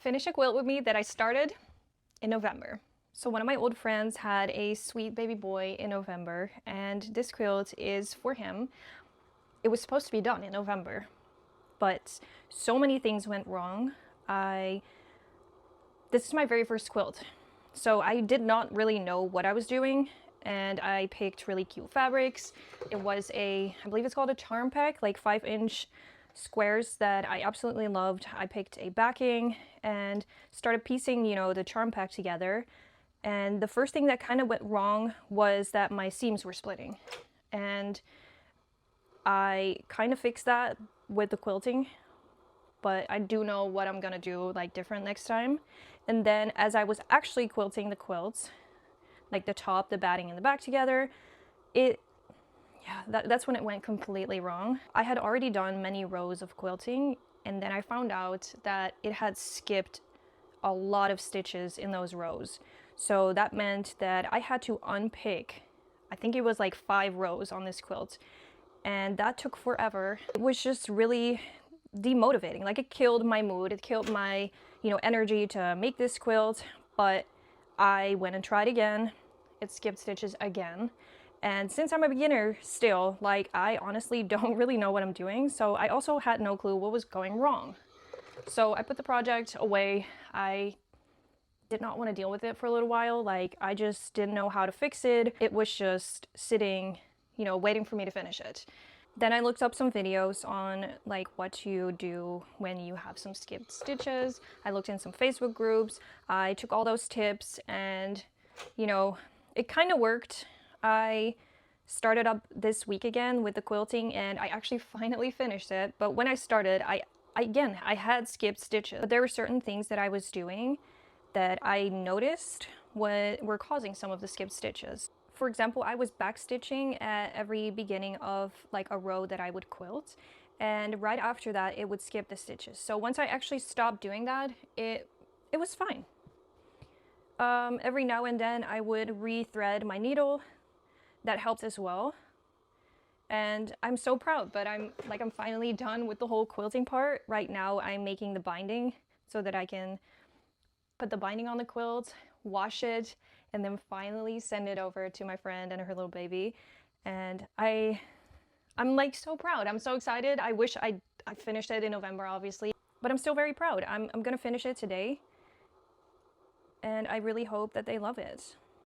Finish a quilt with me that I started in November. So one of my old friends had a sweet baby boy in November, and this quilt is for him. It was supposed to be done in November, but so many things went wrong. This is my very first quilt, so I did not really know what I was doing, and I picked really cute fabrics. It was I believe it's called a charm pack, like 5-inch squares that I absolutely loved. I picked a backing and started piecing, the charm pack together. And the first thing that kind of went wrong was that my seams were splitting. And I kind of fixed that with the quilting, but I do know what I'm gonna do like different next time. And then as I was actually quilting the quilts, like the top, the batting, and the back together, that's when it went completely wrong. I had already done many rows of quilting, and then I found out that it had skipped a lot of stitches in those rows. So that meant that I had to unpick, I think it was like 5 rows on this quilt, and that took forever. It was just really demotivating. Like, it killed my mood, it killed my, energy to make this quilt. But I went and tried again. It skipped stitches again. And since I'm a beginner still, like, I honestly don't really know what I'm doing, so I also had no clue what was going wrong. So I put the project away. I did not want to deal with it for a little while. Like, I just didn't know how to fix it. It was just sitting, waiting for me to finish it. Then I looked up some videos on like what to do when you have some skipped stitches. I looked in some Facebook groups. I took all those tips, and it kind of worked. I started up this week again with the quilting, and I actually finally finished it. But when I started, I had skipped stitches, but there were certain things that I was doing that I noticed were causing some of the skipped stitches. For example, I was backstitching at every beginning of like a row that I would quilt, and right after that it would skip the stitches. So once I actually stopped doing that, it was fine. Every now and then I would rethread my needle. That helped as well. And I'm so proud, but I'm finally done with the whole quilting part. Right now I'm making the binding so that I can put the binding on the quilt, wash it, and then finally send it over to my friend and her little baby. And I'm like so proud. I'm so excited. I wish I finished it in November, obviously, but I'm still very proud. I'm gonna finish it today, and I really hope that they love it.